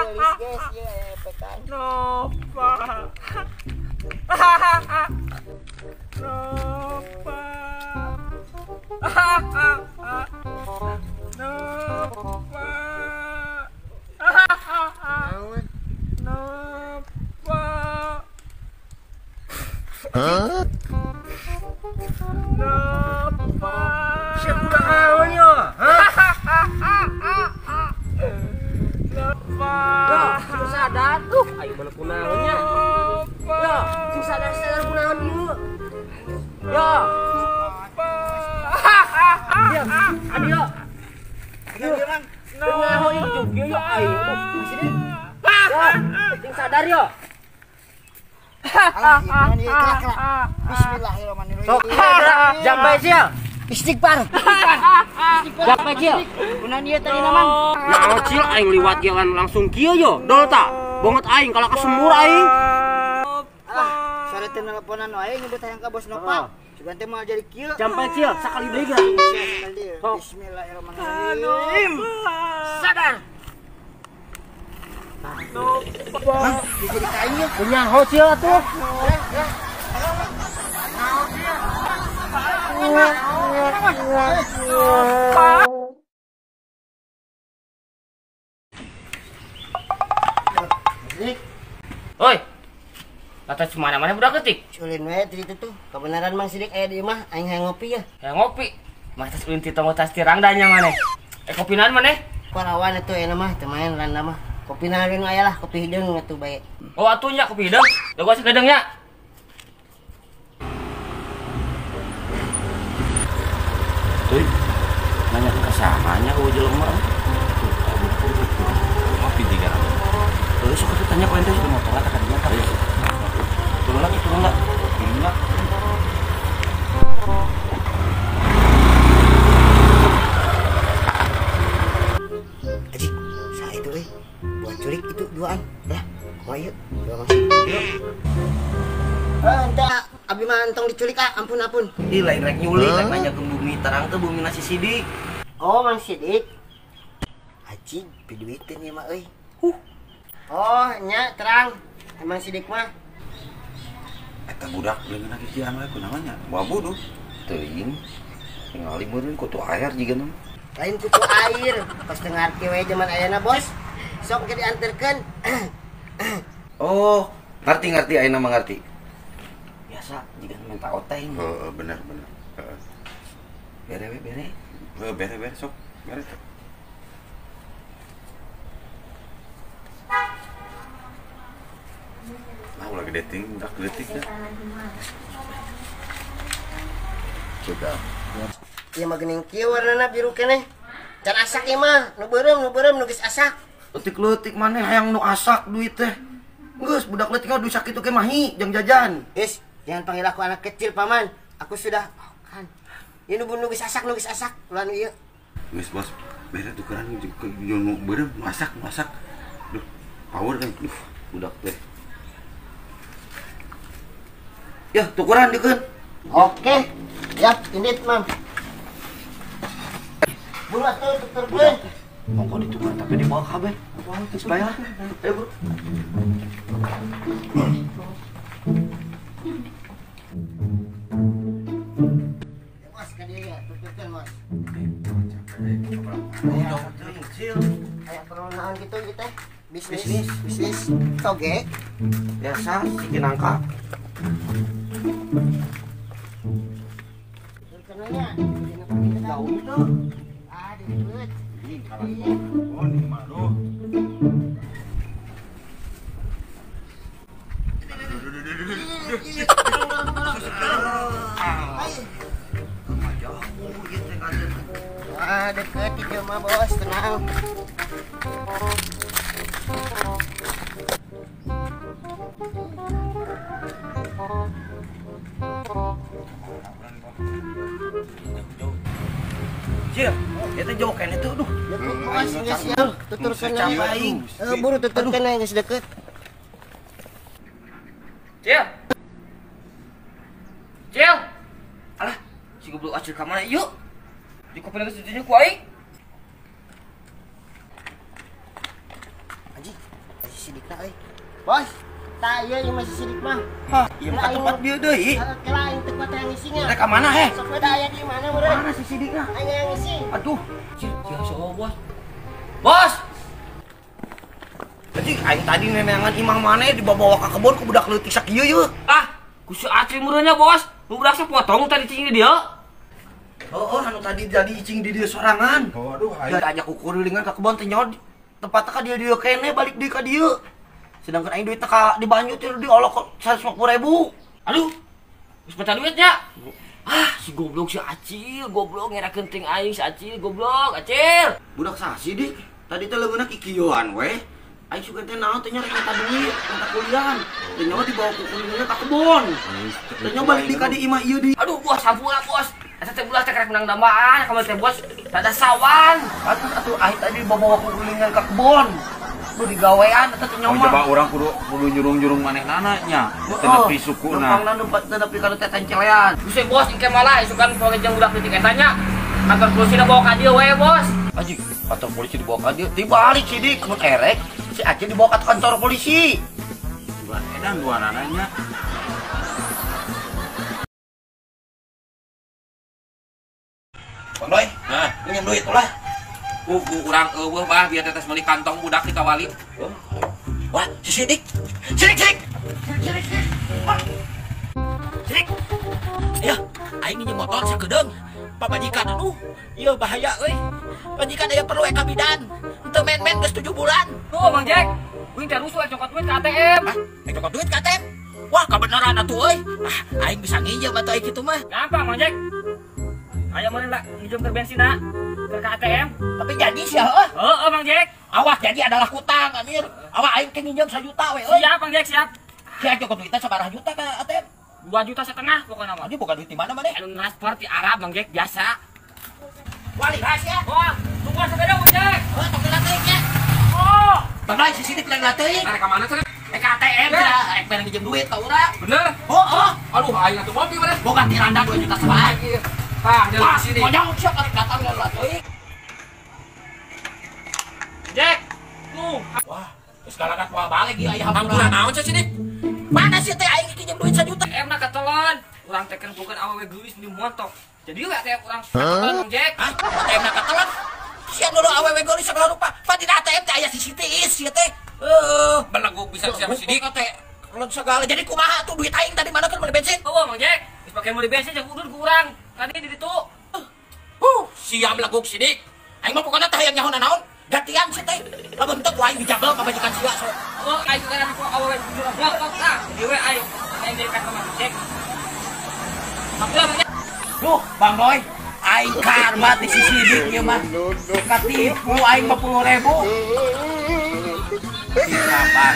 gelis guys ya pekan. Nova. Nova. Nova. Naon? Nova. Hah? Nova. Siapa naon yo? Nova. Yo, sing sadar tuh. Ayo balik kunaonnya. Yo, sing sadar kunaon ieu. Yo. Yo, adio. Adio mang. Kunaon ieu juga yo ayo. Masih deh. Yo, sing sadar yo. Bismillahirrahmanirrahim. Sok, jampai sil. Istighfar. Jampai sil. Kunaon ieu tadi namang? Naon sil aing liwat jalan langsung kieu yo. Dol ta? Bonget aing kalau kesembur aing. Sare teh nelponan wae nyebut hayang ka bos Nova. Sugan teh moal jadi kieu. Jampai sil sakali deui ga. Sok. Bismillahirrahmanirrahim. Sadar. Bang, jadi kain ya. Punya hosil atuh. Oi. Kata semana-mana budak ketik. Culin we di itu tuh. Kebenaran Mang Sidik aya di imah aing hayang ngopi ya. Ya ngopi. Mah tas ulin ti tonggo tas tirang danya maneh. Kopinan maneh? Parawan atuh aya mah teu main randa mah. Kopi nareun aya lah, kopi hideung atuh bae. Oh atunya kopi hideung. Da gua sagedeng nya. Tuh. Nanya ke samanya ku jelema. Ngopi di garang. Terus sok tanya ku ente sudah motor eta kadinya tah. Turun lagi. Ingat. Aji, saya itu buat culik itu duaan ya. Oh iya, dua Mang Sidik. Entah, abi mah entong diculik ampun. Ih lain rek nyulik, rek nanya ke bumi terang tuh bumi nasi sidik. Oh, Mang Sidik. Aji, piduitin ya mah euy. Oh, nya terang. Emang Sidik mah. Eta budak leungeun lagi kian we kunaon nya? Bawa bodoh. Teuing ningali meureun kutu air jiga nu. Lain kutu air. Pas dengarti we zaman ayana, Bos. Sok ke dianterkeun. Oh, ngerti ayeuna mah ngerti. Biasa jiga minta oteng. Heeh, bener. Heeh. Bere we bere. Heuh, bere sok. Bere. Nah, ulah gedeting, udah geletik ya. Sudah. Ieu mah geuning kieu warnana biru keneh. Can asak ieu mah, nu beureum nu geus asak. Leutik-leutik maneh hayang nu asak duit teh. Geus budak leutik mah duit sakitu ke mahi jeung jajan. Is, jangan panggil aku anak kecil, Paman. Aku sudah kan. Ieu nu geus asak, ulah nu ieu. Geus bos, bere tukeran nu beureum masak. Duh, power kan. Budak teh. Ya, tukeran dikeun. Oke. Yap, ini Mam. Bulat tuh tuker. Monggo ditukar tapi dibawa kabeh. Geus bae lah. Ayo, Bro. Mas ka dia ya, tukerkeun Mas. Aya perunahan gitu kita. Bisnis. Toge. Biasa bikin nangka. Tukernya. Jauh itu. Ah, dibeut. Oh, ini mah doh. Ah, deket itu mah Bos, tenang. Cil, eta joken itu duh. Deket Bos, geus siap. Tuturkeun Capek aing. buru tuturkeun geus deket. Cil. Alah, si goblok acil ka mana yuk? Di kopi geus ditunjuk ku aing. Aji, sidikna euy. Bos, tah ieu yang masih sidik mah. Hah, ieu mah tempat dia deui. Kela aing teu kuat yang ngisinya. Rek ka mana he? Sok beda aya di mana meureun? Mana si sidikna? Aing yang ngisi. Aduh, Siapa bos? Bos! jadi aing tadi nenengan imang maneh dibawa ka kebon ku budak leutik sakieu yeuh. Ah, kusi acing meureunnya bos. Nu budak potong tadi cing di dia. Oh, anu tadi jadi icing di dia sorangan. Oh, aduh, Dia ajak ukurilingan ka kebon teh nyaho tempatna ka dia kene balik deui ka dieu. Sedangkan aing duitna ka di banyu teh diolok 150.000. Aduh. Geus pecah duitnya. Ah, si goblok si Acil, goblok ngerakeun ting aing si Acil, goblok, Acil. Budak sasi dik. Tadi teh leungeunna kikioan we. Aing suka teh naon teh nyari eta duit, eta kuliah. Teh nyaho dibawa ku kuliahna ka kebon. Teh nyaho balik di ka di imah ieu di. Aduh, bos, sampura, bos. Eta teh budak teh karek menang dambaan, kamu teh bos. Ada sawan. Atuh atuh aing tadi bawa ku kuliah ka kebon. Lu digawean eta teh nyaho. Oh, coba orang kudu nyurung-nyurung manehna nya. Teu nepi sukuna. Numpangna teu nepi ka teh tencelean. Buset bos, engke malah isukan poe jeung budak leutik eta nya. Kantor polisi na bawa ka dieu we, bos. Anjing, kantor polisi dibawa ka dieu. Dibalik sih dik, mun erek. Si Acil dibawa ke kantor polisi. Bulan edan dua nananya. Bang Doy, Hah? pinjam duit ulah. Urang eueuh bah biar tetes meuli kantong budak di kawali. Wah, si Sidik. Sidik. Sidik. Ya, aing minjem motor sakedeung. Pamajikan anu, ieu bahaya euy. Majikan aya perlu eka bidan. Teu men-men geus 7 bulan. Tuh, Bang Jack. Kuing teh rusuh cokot duit ke ATM. Hah? Cokot duit ka ATM? Wah, kabeneran atuh euy. Ah, aing bisa nginjem atuh aya kitu mah. Gampang, Bang Jack. Aya meureun lah nginjem ke bensina ke ATM. Tapi jadi sih heuh. Heeh, Bang Jack. Awas jadi adalah kutang, Amir. Awas aing teh nginjem 1 juta we euy. Siap, Bang Jack, siap. Sia cokot duitna sabaraha juta ka ATM? 2,5 juta pokoknya mah. Ini bukan duit di mana maneh? Anu transfer di Arab, Bang Jack, biasa. Wali rahasia. Wah, tunggu sepeda, Bang Jack. Oh, tong lateunya. Oh, Bang Lai si Sidik lang lateuy. tarik ke mana sih? Eka ATM dah, rek pengen nginjem duit ka urang. Bener? Oh. Aduh, aing atuh mobil bener. Boga tiranda 2 juta sebae. Tah, dia Wah, di sini. konyol siap karek datang dan lateuy. Jack. Tuh. Wah, geus galakan poal balik ieu aya Hampura hampura. naon sih sini? Mana sih teh aing pinjem duit 1 juta? Em nak ketelan. Urang teh kan bukan awewe geulis di montok. Jadi we teh urang ketelan, Bang Jack. Hah? ATM nak ketelan? Sia dulu awewe geulis segala rupa. Pan di ATM teh aya CCTV ieu teh. Belagu bisa siapa sidik? teh. Ketelan segala. Jadi kumaha tuh duit aing tadi mana kan beli bensin? Oh, Bang Jack. Geus pake meuli bensin jeung udun ku urang. Tadi di ditu. Siam laguk sidik. Aing mah pokona teh hayang nyaho naon. Gantian sih teh. Lamun teu ku aing dijabel ka majikan sia so. Oh, aing kan aku awewe jujur montok lah. Jadi we aing di kantor Bang Jack. Hampura, Bang Jack. Duh, Bang Boy. Aing karma di si sidik ieu mah. Katipu aing 50.000. Siapa?